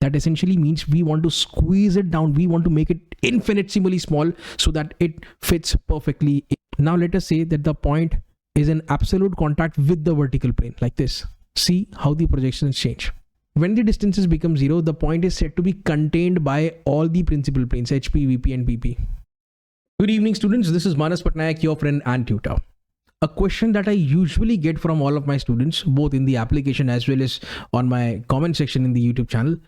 That essentially means we want to squeeze it down. We want to make it infinitesimally small so that it fits perfectly. Now let us say that the point is in absolute contact with the vertical plane like this. See how the projections change. When the distances become 0, the point is said to be contained by all the principal planes, HP, VP and PP. Good evening students, this is Manas Patnaik, your friend and tutor. A question that I usually get from all of my students, both in the application as well as on my comment section in the YouTube channel,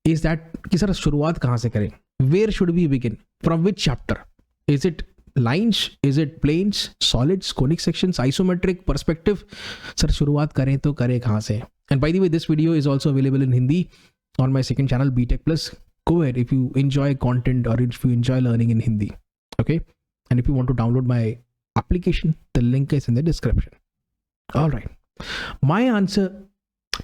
is that कि sir शुरुआत कहाँ से करें? Where should we begin? From which chapter? Is it lines? Is it planes, solids, conic sections, isometric, perspective? Sir शुरुआत करें तो करें कहाँ से? And by the way, this video is also available in Hindi on my second channel, BTech Plus. Go ahead if you enjoy content or if you enjoy learning in Hindi. Okay? And if you want to download my application, the link is in the description. All right. My answer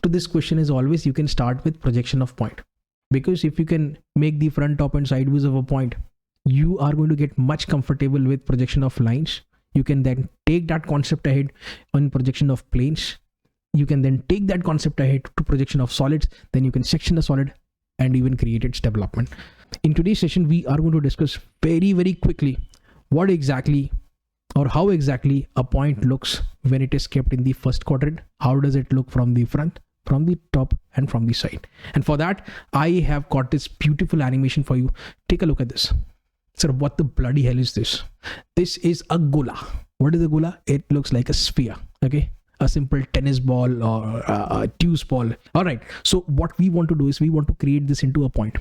to this question is always you can start with projection of point. Because if you can make the front, top and side views of a point, you are going to get much comfortable with projection of lines. You can then take that concept ahead on projection of planes. You can then take that concept ahead to projection of solids. Then you can section the solid and even create its development. In today's session, we are going to discuss very, very quickly what exactly or how exactly a point looks when it is kept in the first quadrant. How does it look from the front, from the top and from the side? And for that, I have got this beautiful animation for you. Take a look at this. Sir, what the bloody hell is this? This is a gola. What is a gola? It looks like a sphere. Okay. A simple tennis ball or a juice ball. All right. So what we want to do is we want to create this into a point.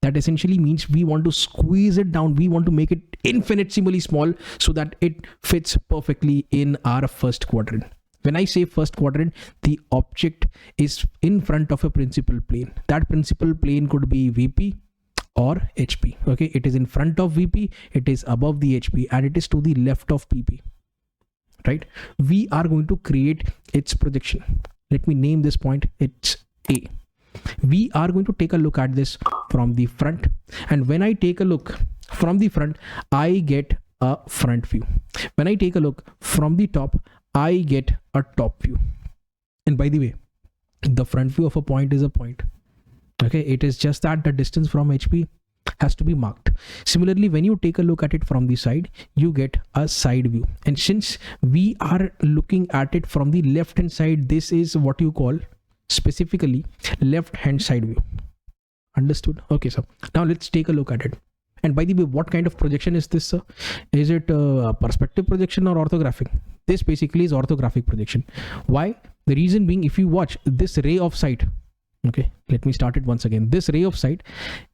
That essentially means we want to squeeze it down. We want to make it infinitesimally small so that it fits perfectly in our first quadrant. When I say first quadrant, the object is in front of a principal plane. That principal plane could be VP or HP. Okay. It is in front of VP. It is above the HP and it is to the left of PP. Right? We are going to create its projection. Let me name this point. It's A. We are going to take a look at this from the front. And when I take a look from the front, I get a front view. When I take a look from the top, I get a top view. And by the way, the front view of a point is a point. Okay. It is just that the distance from HP has to be marked. Similarly, when you take a look at it from the side, you get a side view. And since we are looking at it from the left hand side, this is what you call specifically left hand side view. Understood? Okay, so now let's take a look at it. And by the way, what kind of projection is this, sir? Is it a perspective projection or orthographic? This basically is orthographic projection. Why? The reason being, if you watch this ray of sight, okay, let me start it once again. This ray of sight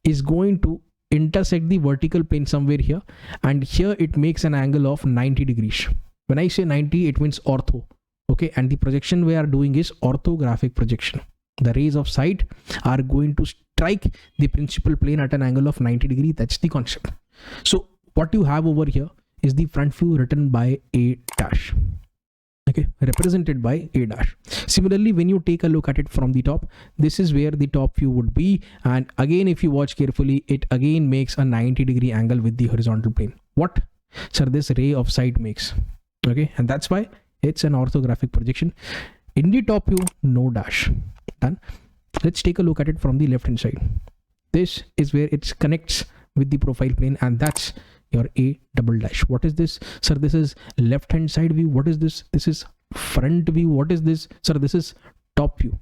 is going to intersect the vertical plane somewhere here, and here it makes an angle of 90 degrees. When I say 90, it means ortho. Okay, and the projection we are doing is orthographic projection. The rays of sight are going to strike the principal plane at an angle of 90 degrees. That's the concept. So what you have over here is the front view written by A dash. Okay, represented by A dash. Similarly, when you take a look at it from the top, this is where the top view would be. And again, if you watch carefully, it again makes a 90 degree angle with the horizontal plane. What? Sir, this ray of sight makes. Okay, and that's why it's an orthographic projection. In the top view, no dash. Done. Let's take a look at it from the left hand side. This is where it connects with the profile plane, and that's your A double dash. What is this? Sir, this is left hand side view. What is this? This is front view. What is this? Sir, this is top view.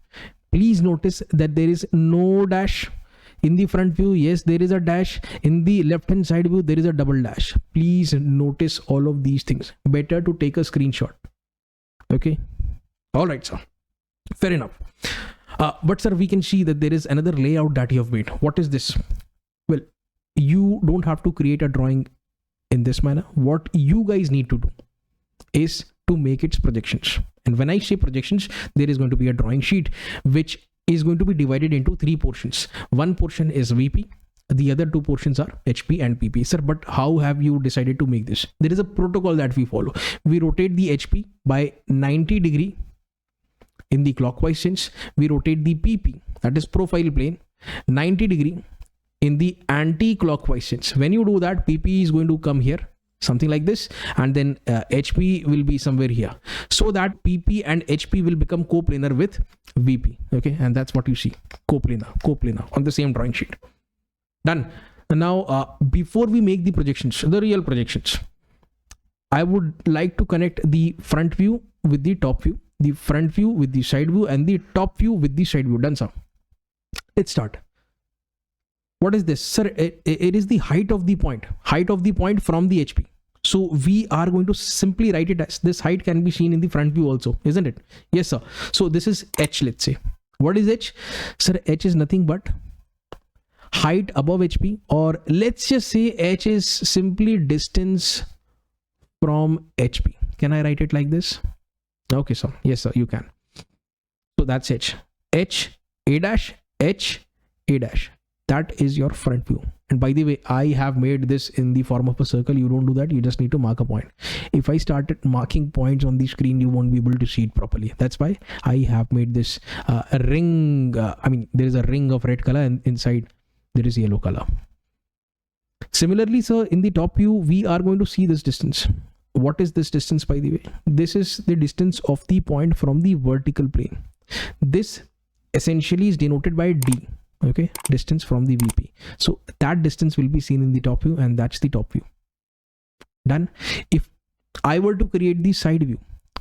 Please notice that there is no dash. In the front view, yes, there is a dash. In the left hand side view, there is a double dash. Please notice all of these things. Better to take a screenshot. Okay. All right, sir. Fair enough. But sir, we can see that there is another layout that you have made. What is this? Well, you don't have to create a drawing in this manner. What you guys need to do is to make its projections. And when I say projections, there is going to be a drawing sheet which is going to be divided into 3 portions. One portion is VP. The other 2 portions are HP and PP. Sir, but how have you decided to make this? There is a protocol that we follow. We rotate the HP by 90 degree in the clockwise sense. We rotate the PP, that is profile plane, 90 degree in the anti-clockwise sense. When you do that, PP is going to come here something like this, and then HP will be somewhere here, so that PP and HP will become coplanar with VP. Okay, and that's what you see, coplanar on the same drawing sheet. Done. Now before we make the projections, the real projections, I would like to connect the front view with the top view, the front view with the side view, and the top view with the side view. Done, sir. Let's start. What is this, sir? It is the height of the point from the HP. So we are going to simply write it as this height can be seen in the front view also, isn't it? Yes, sir. So this is H, let's say. What is H? Sir, H is nothing but height above HP, or let's just say H is simply distance from HP. Can I write it like this? Okay, sir. Yes, sir, you can. So that's H. H, A dash, H, A dash. That is your front view. And by the way, I have made this in the form of a circle. You don't do that. You just need to mark a point. If I started marking points on the screen, you won't be able to see it properly. That's why I have made this a ring. There is a ring of red color, and inside there is yellow color. Similarly, sir, in the top view, we are going to see this distance. What is this distance, by the way? This is the distance of the point from the vertical plane. This essentially is denoted by D. Okay, distance from the VP. So that distance will be seen in the top view, and that's the top view. Done. If I were to create the side view,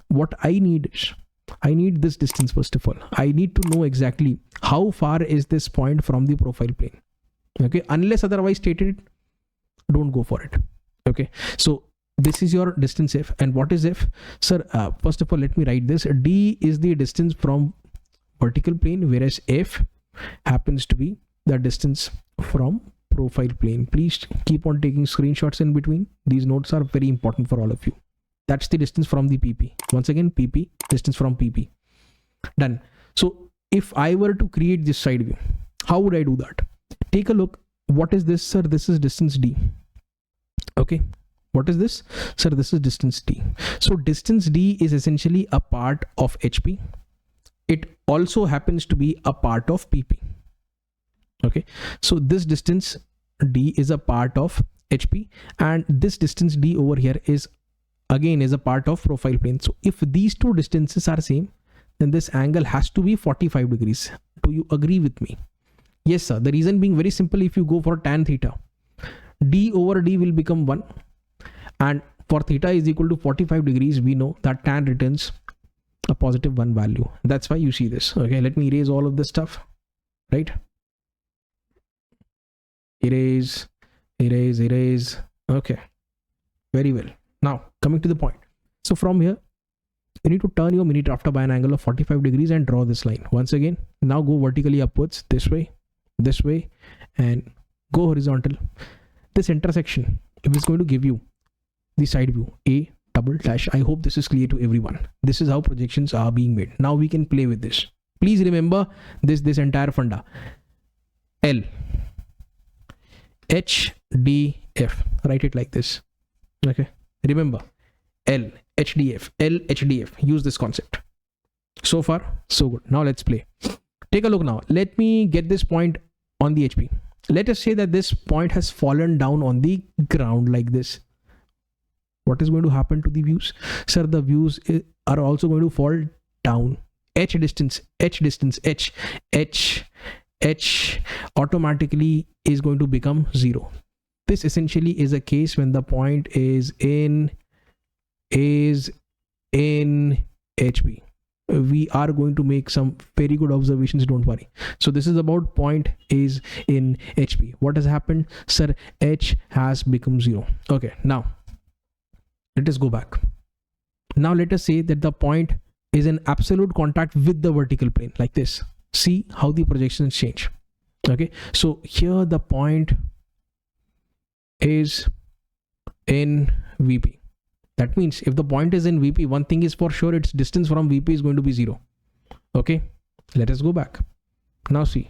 what I need is, I need this distance. First of all, I need to know exactly how far is this point from the profile plane. Okay, unless otherwise stated, don't go for it. Okay, so this is your distance F. And what is F, sir? First of all, let me write this. D is the distance from vertical plane, whereas F happens to be the distance from profile plane. Please keep on taking screenshots in between. These notes are very important for all of you. That's the distance from the PP. Once again, PP, distance from PP. Done. So if I were to create this side view, how would I do that? Take a look. What is this, sir? This is distance D. Okay, what is this, sir? This is distance D. So distance D is essentially a part of HP. It also happens to be a part of PP. Okay, so this distance D is a part of HP, and this distance D over here is again a part of profile plane. So if these two distances are same, then this angle has to be 45 degrees. Do you agree with me? Yes, sir. The reason being very simple. If you go for tan theta, D over D will become 1, and for theta is equal to 45 degrees, we know that tan returns a positive 1 value. That's why you see this. Okay, let me erase all of this stuff, right? Erase. Okay, very well. Now coming to the point. So from here, you need to turn your mini drafter by an angle of 45 degrees and draw this line. Once again, now go vertically upwards, this way, and go horizontal. This intersection is going to give you the side view, A double dash. I hope this is clear to everyone. This is how projections are being made. Now we can play with this. Please remember this entire funda. L, H, D, F. Write it like this. Okay. Remember, L, H, D, F. L, H, D, F. Use this concept. So far, so good. Now let's play. Take a look now. Let me get this point on the HP. Let us say that this point has fallen down on the ground like this. What is going to happen to the views? Sir, the views are also going to fall down. H distance, H automatically is going to become 0. This essentially is a case when the point is in HP. We are going to make some very good observations, don't worry. So this is about point is in HP. What has happened? Sir, H has become 0. Okay, now let us go back. Now let us say that the point is in absolute contact with the vertical plane like this. See how the projections change. Okay, so here the point is in VP. That means if the point is in VP, one thing is for sure, its distance from VP is going to be 0. Okay, let us go back. Now see,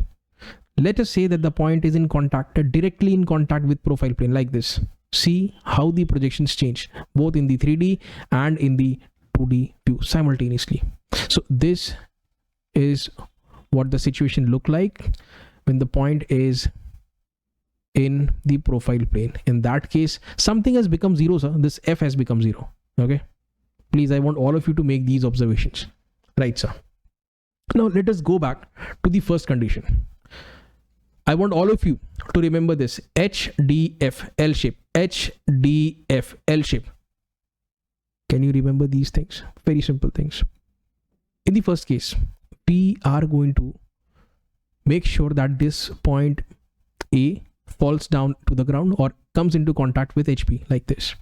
let us say that the point is in contact, directly in contact with profile plane like this. See how the projections change both in the 3D and in the 2D view simultaneously. So this is what the situation look like when the point is in the profile plane. In that case, something has become 0, sir. This f has become 0. Okay, please, I want all of you to make these observations. Right, sir. Now let us go back to the first condition. I want all of you to remember this HDF L shape. HDF L shape. Can you remember these things? Very simple things. In the first case, we are going to make sure that this point A falls down to the ground or comes into contact with HP like this.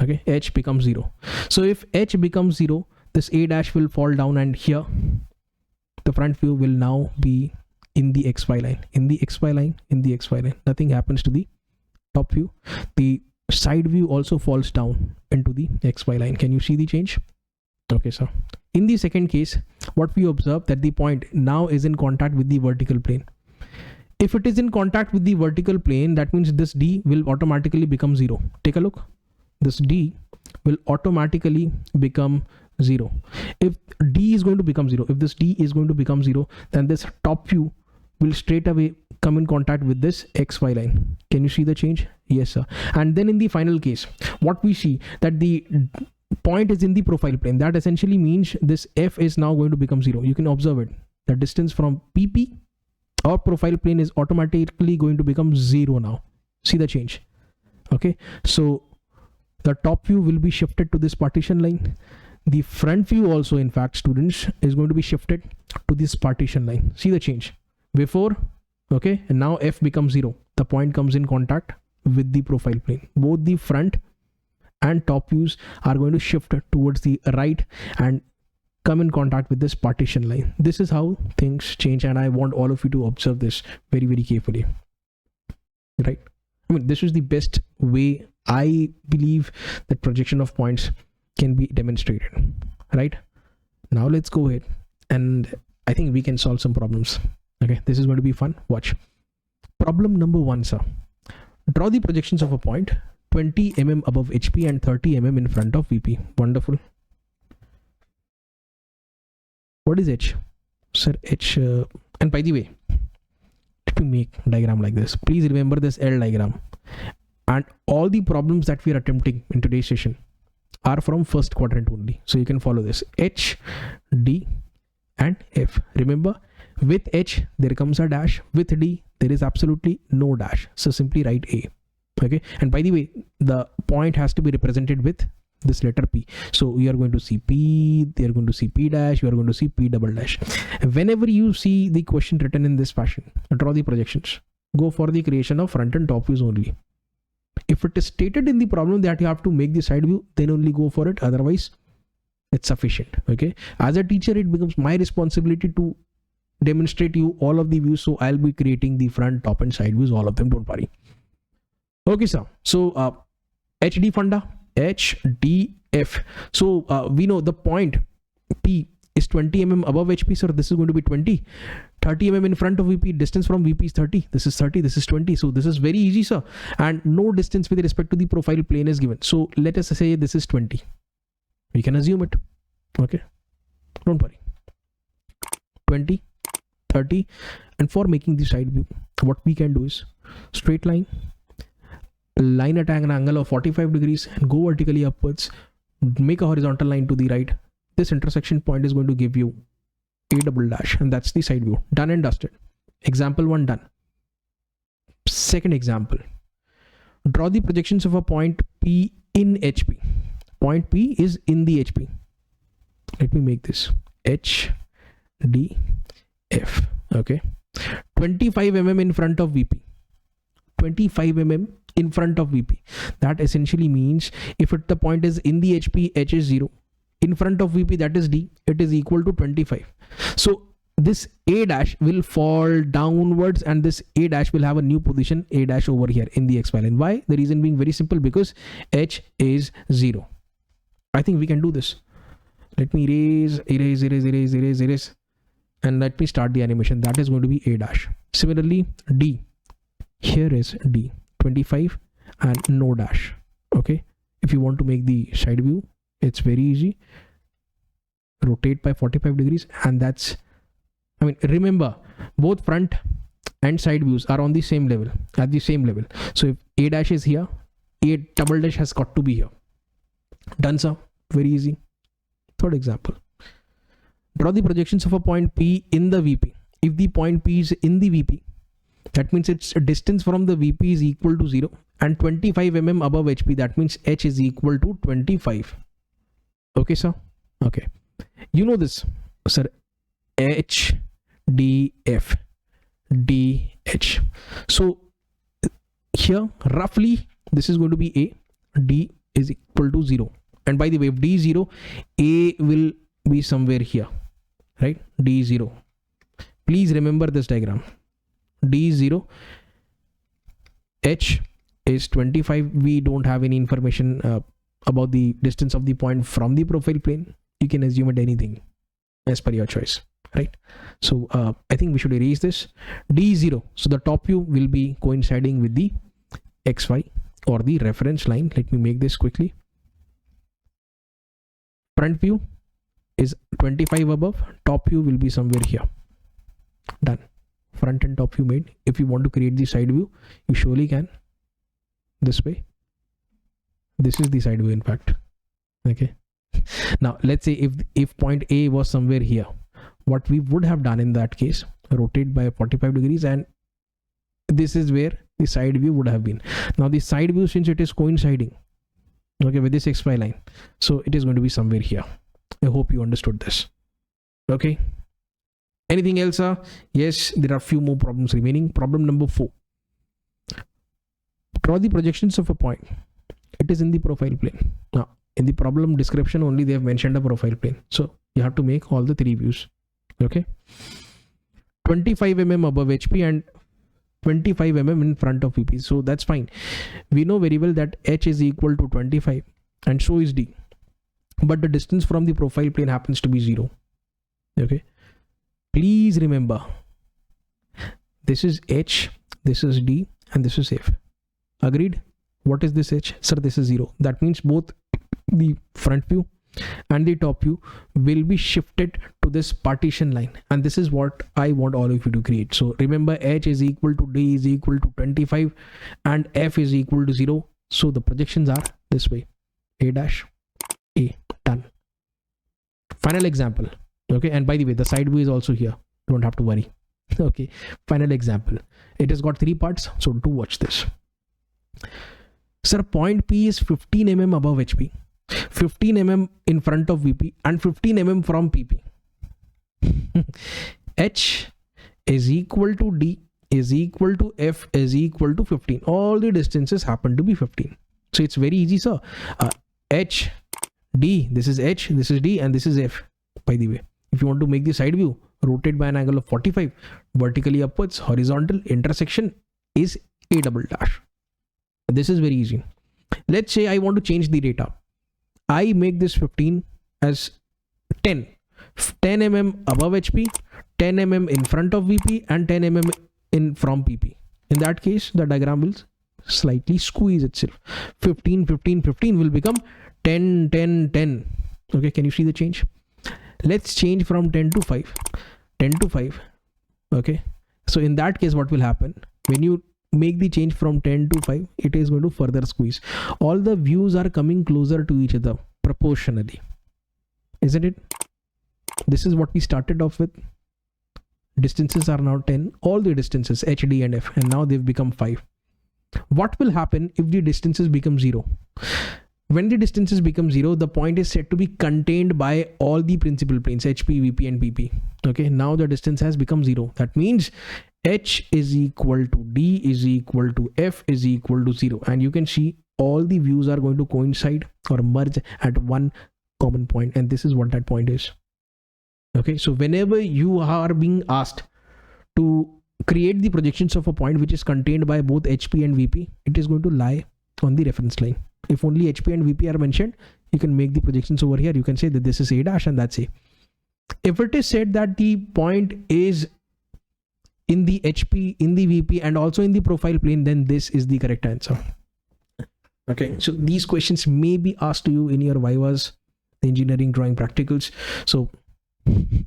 Okay, H becomes 0. So if H becomes 0, this A dash will fall down, and here the front view will now be in the XY line, in the XY line, in the XY line. Nothing happens to the top view. The side view also falls down into the XY line. Can you see the change? Okay, so in the second case, what we observe that the point now is in contact with the vertical plane. If it is in contact with the vertical plane, that means this D will automatically become 0. Take a look. This D will automatically become 0. If D is going to become 0, if this D is going to become 0, then this top view will straight away come in contact with this XY line. Can you see the change? Yes, sir. And then in the final case, what we see that the point is in the profile plane. That essentially means this F is now going to become 0. You can observe it. The distance from PP or profile plane is automatically going to become 0 now. See the change? Okay. So the top view will be shifted to this partition line. The front view also, in fact, students, is going to be shifted to this partition line. See the change? Before, okay, and now F becomes 0. The point comes in contact with the profile plane. Both the front and top views are going to shift towards the right and come in contact with this partition line. This is how things change, and I want all of you to observe this very, very carefully. Right? I mean, this is the best way I believe that projection of points can be demonstrated. Right? Now let's go ahead, and I think we can solve some problems. Okay, this is going to be fun. Watch. Problem number 1, sir. Draw the projections of a point 20 mm above HP and 30 mm in front of VP. Wonderful. What is H? Sir, H, and by the way, let me make a diagram like this. Please remember this L diagram. And all the problems that we are attempting in today's session are from first quadrant only. So you can follow this. H, D, and F. Remember, with H, there comes a dash. With D, there is absolutely no dash. So simply write A. Okay. And by the way, the point has to be represented with this letter P. So we are going to see P, they are going to see P dash, you are going to see P double dash. Whenever you see the question written in this fashion, draw the projections. Go for the creation of front and top views only. If it is stated in the problem that you have to make the side view, then only go for it. Otherwise, it's sufficient. Okay. As a teacher, it becomes my responsibility to demonstrate you all of the views. So I'll be creating the front, top, and side views, all of them. Don't worry. Okay, sir. So HD funda, HDF. So we know the point P is 20 mm above HP, sir. This is going to be 20. 30 mm in front of VP. Distance from VP is 30. This is 30. This is 20. So this is very easy, sir. And no distance with respect to the profile plane is given. So let us say this is 20. We can assume it. Okay. Don't worry. 20, 30. And for making the side view, what we can do is straight line at an angle of 45 degrees and go vertically upwards. Make a horizontal line to the right. This intersection point is going to give you A double dash, and that's the side view. Done and dusted. Example 1 done. Second example. Draw the projections of a point P in HP. Point P is in the HP. Let me make this H, D, F. Okay. 25 mm in front of VP. 25 mm in front of VP. That essentially means if the point is in the HP, H is 0. In front of VP, that is D, it is equal to 25. So this A dash will fall downwards, and this A dash will have a new position, A dash over here in the XY line. Why? The reason being very simple, because H is 0. I think we can do this. Let me erase, and let me start the animation. That is going to be A dash. Similarly, D. Here is D, 25 and no dash. Okay. If you want to make the side view, it's very easy. Rotate by 45 degrees, and that's, I mean, remember, both front and side views are on the same level, at the same level. So if A dash is here, A double dash has got to be here. Done, sir. Very easy. Third example. Draw the projections of a point P in the VP. If the point P is in the VP, that means its distance from the VP is equal to 0 and 25 mm above HP. That means H is equal to 25. Okay, sir? Okay. You know this, sir. H, D, F, D, H. So here, roughly, this is going to be A. D is equal to 0. And by the way, if D is 0, A will be somewhere here, right? D is 0. Please remember this diagram. D is 0. H is 25. We don't have any information about the distance of the point from the profile plane. You can assume it anything as per your choice, right? So I think we should erase this. D is 0. So the top view will be coinciding with the XY or the reference line. Let me make this quickly. Front view is 25 above. Top view will be somewhere here. Done. Front and top view made. If you want to create the side view, you surely can. This way. This is the side view, in fact. Okay. Now let's say if point A was somewhere here, what we would have done in that case, rotate by 45 degrees, and this is where the side view would have been. Now the side view, since it is coinciding, okay, with this XY line, so it is going to be somewhere here. I hope you understood this. Okay. Anything else, sir? Yes, there are a few more problems remaining. Problem number 4. Draw the projections of a point. It is in the profile plane. Now, in the problem description only, they have mentioned a profile plane. So you have to make all the 3 views. Okay. 25 mm above HP and 25 mm in front of VP. So that's fine. We know very well that H is equal to 25 and so is D. But the distance from the profile plane happens to be 0. Okay. Please remember, this is H, this is D, and this is F. Agreed? What is this H? Sir, this is 0. That means both the front view and the top view will be shifted to this partition line. And this is what I want all of you to create. So remember, H is equal to D is equal to 25 and F is equal to 0. So the projections are this way. A dash, A. Done. Final example. Okay, and by the way, the side view is also here. Don't have to worry. Okay, final example. It has got 3 parts, so do watch this. Sir, point P is 15 mm above HP, 15 mm in front of VP, and 15 mm from PP. H is equal to D is equal to F is equal to 15. All the distances happen to be 15. So it's very easy, sir. H, D, this is H, this is D, and this is F. By the way, if you want to make the side view, rotate by an angle of 45, vertically upwards, horizontal, intersection is A double dash. This is very easy. Let's say I want to change the data. I make this 15 as 10 mm above HP, 10 mm in front of VP, and 10 mm in from PP. In that case, the diagram will slightly squeeze itself. 15, 15, 15 will become 10, 10, 10. Okay, can you see the change? Let's change from 10 to 5. 10 to 5. Okay. So in that case, what will happen? When you make the change from 10 to 5, it is going to further squeeze. All the views are coming closer to each other proportionally. Isn't it? This is what we started off with. Distances are now 10. All the distances, H, D, and F. And now they've become 5. What will happen if the distances become 0? When the distances become 0, the point is said to be contained by all the principal planes, HP, VP, and PP. Okay, now the distance has become 0. That means H is equal to D is equal to F is equal to 0. And you can see all the views are going to coincide or merge at one common point. And this is what that point is. Okay, so whenever you are being asked to create the projections of a point which is contained by both HP and VP, it is going to lie on the reference line. If only HP and VP are mentioned, you can make the projections over here. You can say that this is A dash and that's A. If it is said that the point is in the HP, in the VP, and also in the profile plane, then this is the correct answer. Okay, so these questions may be asked to you in your vivas, engineering drawing practicals. So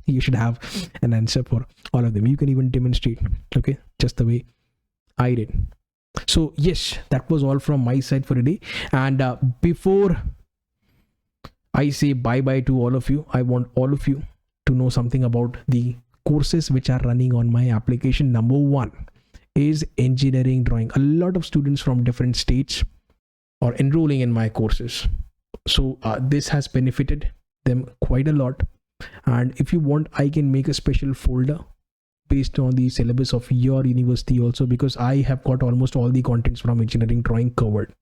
you should have an answer for all of them. You can even demonstrate. Okay, just the way I did. So yes, that was all from my side for today. And before I say bye bye to all of you, I want all of you to know something about the courses which are running on my application. Number one is engineering drawing. A lot of students from different states are enrolling in my courses, so this has benefited them quite a lot. And if you want, I can make a special folder based on the syllabus of your university also, because I have got almost all the contents from engineering drawing covered.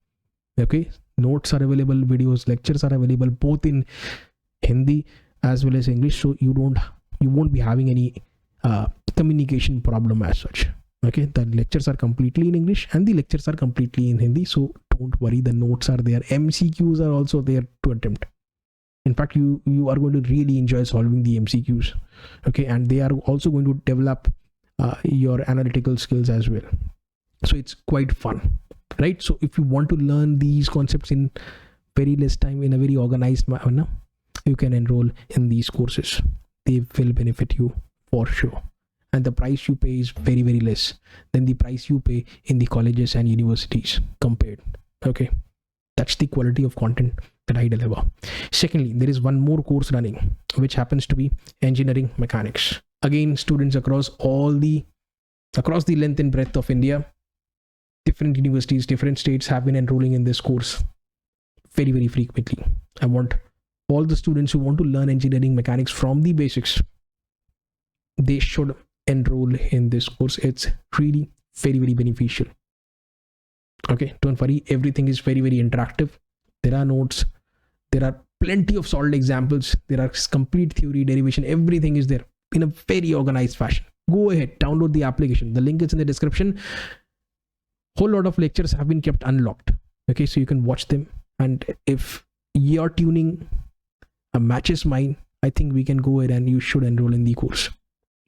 Okay, notes are available, videos, lectures are available both in Hindi as well as English, so you won't be having any communication problem as such. Okay, the lectures are completely in English and the lectures are completely in Hindi, so don't worry, the notes are there. MCQs are also there to attempt. In fact, you are going to really enjoy solving the MCQs. Okay, and they are also going to develop your analytical skills as well, so it's quite fun, right? So if you want to learn these concepts in very less time, in a very organized manner, you can enroll in these courses. They will benefit you for sure, and the price you pay is very, very less than the price you pay in the colleges and universities compared. Okay, that's the quality of content that I deliver. Secondly, there is one more course running which happens to be engineering mechanics. Again, students across the length and breadth of India, different universities, different states have been enrolling in this course very, very frequently. I want all the students who want to learn engineering mechanics from the basics, they should enroll in this course. It's really very, very beneficial. Okay, don't worry, everything is very, very interactive. There are notes, there are plenty of solved examples, there are complete theory, derivation, everything is there in a very organized fashion. Go ahead, download the application, the link is in the description. Whole lot of lectures have been kept unlocked. Okay, so you can watch them, and if your tuning matches mine, I think we can go ahead and you should enroll in the course,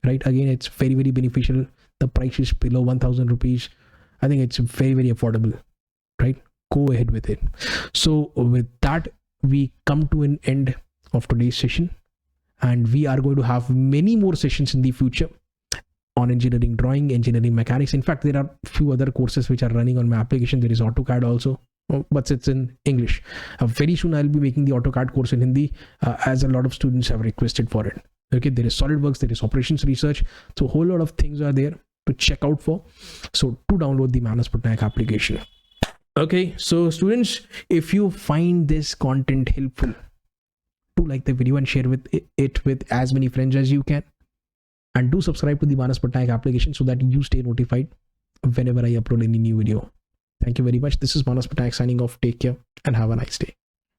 right? Again, it's very, very beneficial. The price is below 1,000 rupees. I think it's very, very affordable, right? Go ahead with it. So with that, we come to an end of today's session, and we are going to have many more sessions in the future on engineering drawing, engineering mechanics. In fact, there are a few other courses which are running on my application. There is AutoCAD also, but it's in English. Very soon I'll be making the AutoCAD course in Hindi, as a lot of students have requested for it. Okay, there is SolidWorks, there is operations research, so a whole lot of things are there to check out for. So to download the Manas Patnaik application. Okay, so students, if you find this content helpful, do like the video and share it with as many friends as you can, and do subscribe to the Manas Patnaik application so that you stay notified whenever I upload any new video. Thank you very much. This is Manas Patnaik signing off. Take care and have a nice day.